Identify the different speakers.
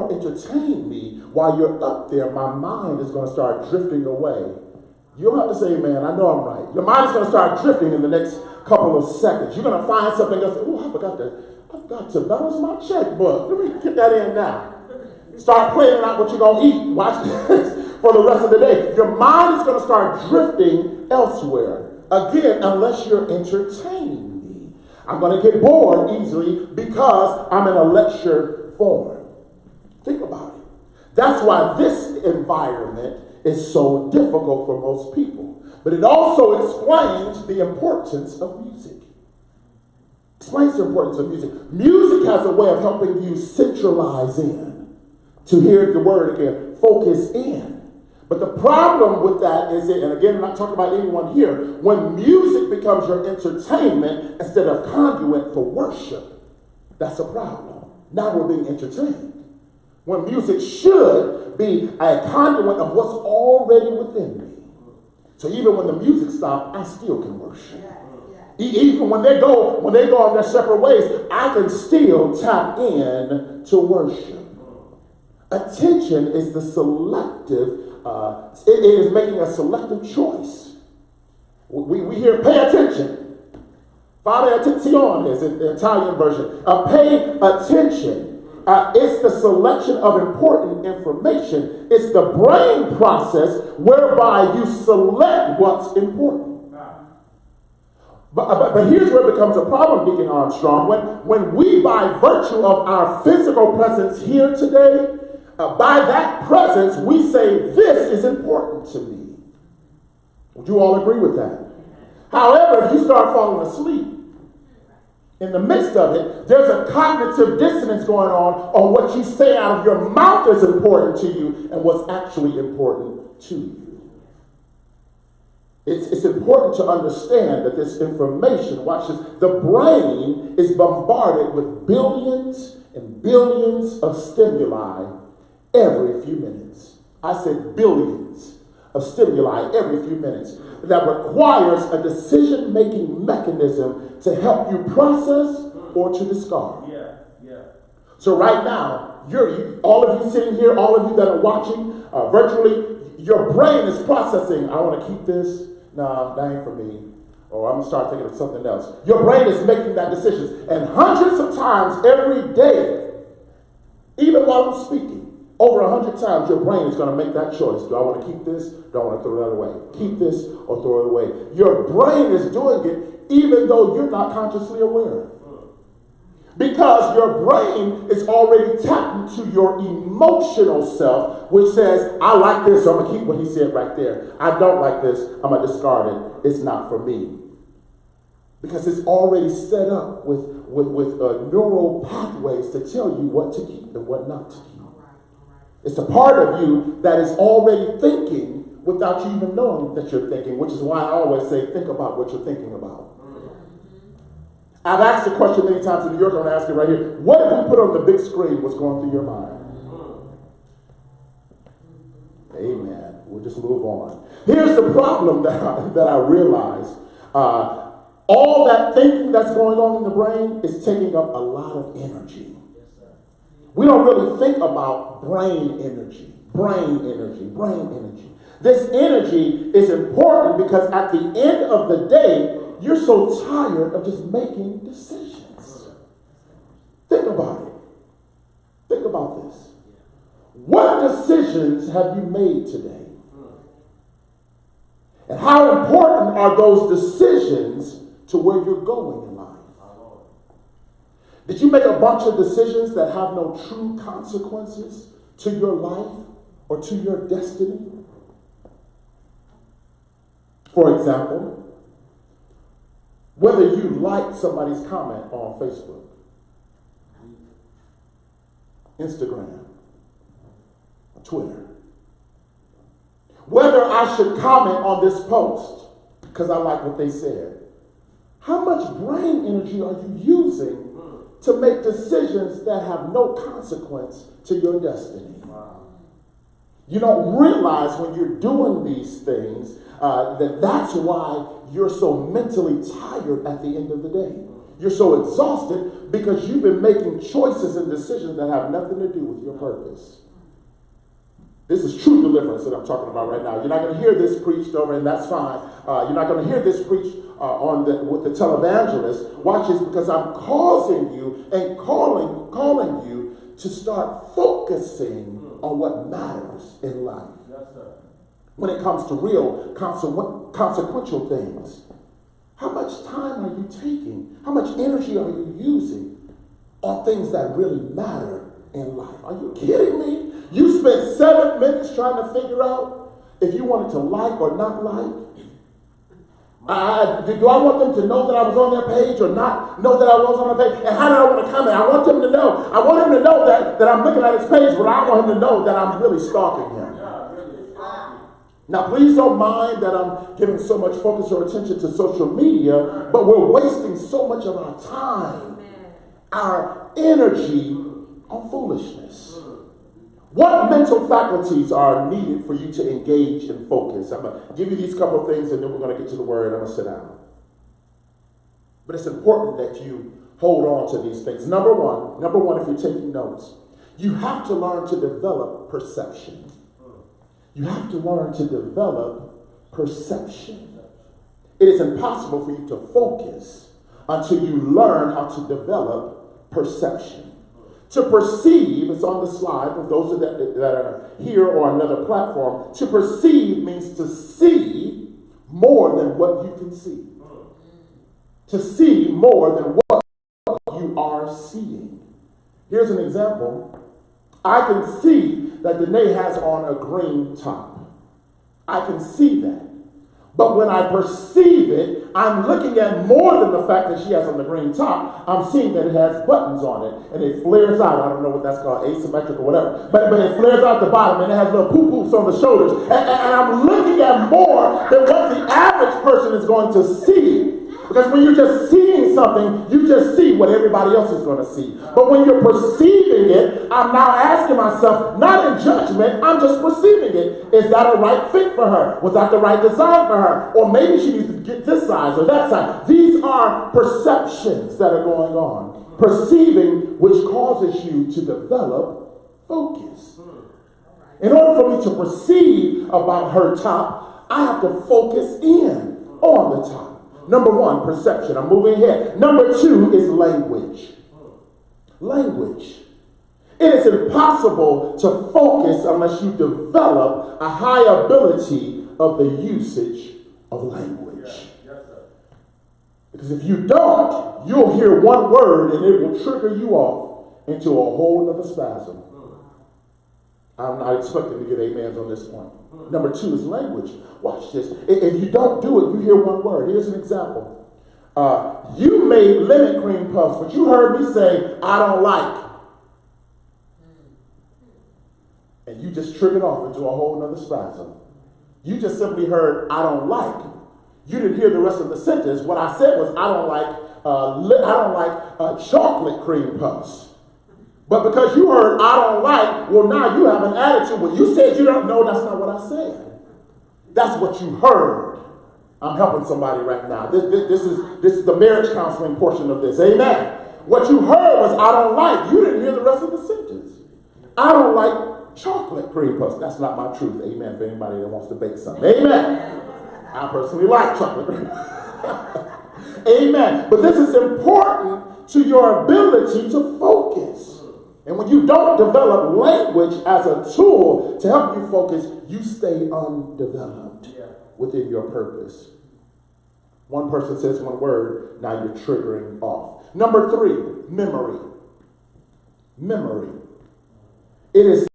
Speaker 1: don't entertain me while you're up there, my mind is going to start drifting away. You don't have to say, man, I know I'm right. Your mind is going to start drifting in the next couple of seconds. You're going to find something else. Oh, I forgot to balance my checkbook. Let me get that in now. Start planning out what you're going to eat. Watch this for the rest of the day. Your mind is going to start drifting elsewhere. Again, unless you're entertaining me. I'm going to get bored easily because I'm in a lecture form. Think about it. That's why this environment is so difficult for most people. But it also explains the importance of music. Explains the importance of music. Music has a way of helping you centralize in. To hear the word again, focus in. But the problem with that is, and again, I'm not talking about anyone here, when music becomes your entertainment instead of conduit for worship, that's a problem. Now we're being entertained. When music should be a conduit of what's already within me. So even when the music stops, I still can worship. Even when they go on their separate ways, I can still tap in to worship. Attention is the selective, it is making a selective choice. We hear pay attention. Fare attenzione is the Italian version. Pay attention. It's the selection of important information. It's the brain process whereby you select what's important. But here's where it becomes a problem, Deacon Armstrong. When we, by virtue of our physical presence here today, by that presence, we say, this is important to me. Would you all agree with that? However, if you start falling asleep, in the midst of it, there's a cognitive dissonance going on what you say out of your mouth is important to you and what's actually important to you. It's important to understand that this information, watch this, the brain is bombarded with billions and billions of stimuli every few minutes. I said billions of stimuli every few minutes. That requires a decision-making mechanism to help you process or to discard. So right now, all of you sitting here, all of you that are watching virtually, your brain is processing, I want to keep this. No, that ain't for me. Or I'm going to start thinking of something else. Your brain is making that decision. And hundreds of times every day, even while I'm speaking, over 100 times your brain is going to make that choice. Do I want to keep this? Do I want to throw that away? Keep this or throw it away? Your brain is doing it even though you're not consciously aware. Because your brain is already tapped into your emotional self, which says, I like this, so I'm going to keep what he said right there. I don't like this, I'm going to discard it. It's not for me. Because it's already set up with neural pathways to tell you what to keep and what not to keep. It's a part of you that is already thinking without you even knowing that you're thinking, which is why I always say, think about what you're thinking about. I've asked the question many times in New York, I'm going to ask it right here. What if we put on the big screen what's going through your mind? Amen. We'll just move on. Here's the problem that I realize. All that thinking that's going on in the brain is taking up a lot of energy. We don't really think about brain energy. This energy is important because at the end of the day, you're so tired of just making decisions. Think about it. Think about this. What decisions have you made today? And how important are those decisions to where you're going in life? Did you make a bunch of decisions that have no true consequences to your life or to your destiny? For example, whether you like somebody's comment on Facebook, Instagram, or Twitter. Whether I should comment on this post because I like what they said. How much brain energy are you using to make decisions that have no consequence to your destiny? You don't realize when you're doing these things that's why you're so mentally tired at the end of the day. You're so exhausted because you've been making choices and decisions that have nothing to do with your purpose. This is true deliverance that I'm talking about right now. You're not going to hear this preached over, and that's fine. You're not going to hear this preached with the televangelist. Watch this, because I'm causing you and calling you to start focusing on what matters in life. Yes, sir. When it comes to real consequential things. How much time are you taking? How much energy are you using on things that really matter in life? Are you kidding me? You spent 7 minutes trying to figure out if you wanted to like or not like. Do I want them to know that I was on their page or not know that I was on their page? And how do I want to comment? I want them to know. I want him to know that I'm looking at his page, but I want him to know that I'm really stalking him. Now, please don't mind that I'm giving so much focus or attention to social media, but we're wasting so much of our time, our energy on foolishness. What mental faculties are needed for you to engage and focus? I'm going to give you these couple of things, and then we're going to get to the word. I'm going to sit down. But it's important that you hold on to these things. Number one, if you're taking notes, you have to learn to develop perception. You have to learn to develop perception. It is impossible for you to focus until you learn how to develop perception. To perceive, it's on the slide for those that are here or on another platform. To perceive means to see more than what you can see. To see more than what you are seeing. Here's an example. I can see that Danae has on a green top. I can see that. But when I perceive it, I'm looking at more than the fact that she has on the green top. I'm seeing that it has buttons on it, and it flares out. I don't know what that's called, asymmetric or whatever. But it flares out the bottom, and it has little poo-poos on the shoulders. And I'm looking at more than what the average person is going to see. Because when you're just seeing something, you just see what everybody else is going to see. But when you're perceiving it, I'm now asking myself, not in judgment, I'm just perceiving it. Is that a right fit for her? Was that the right design for her? Or maybe she needs to get this size or that size. These are perceptions that are going on. Perceiving, which causes you to develop focus. In order for me to perceive about her top, I have to focus in on the top. Number one, perception. I'm moving ahead. Number two is language. Language. It is impossible to focus unless you develop a high ability of the usage of language. Because if you don't, you'll hear one word and it will trigger you off into a whole other spasm. I'm not expecting to get amens on this point. Number two is language. Watch this. If you don't do it, you hear one word. Here's an example. You made lemon cream puffs, but you heard me say, I don't like. And you just triggered off into a whole other spasm. You just simply heard, I don't like. You didn't hear the rest of the sentence. What I said was, I don't like chocolate cream puffs. But because you heard, I don't like, well, now you have an attitude. Well, you said you don't know. That's not what I said. That's what you heard. I'm helping somebody right now. This is the marriage counseling portion of this. Amen. What you heard was, I don't like. You didn't hear the rest of the sentence. I don't like chocolate cream puffs. That's not my truth. Amen. For anybody that wants to bake something. Amen. I personally like chocolate cream puffs. Amen. But this is important to your ability to focus. And when you don't develop language as a tool to help you focus, you stay undeveloped within your purpose. One person says one word, now you're triggering off. Number three, memory. Memory. It is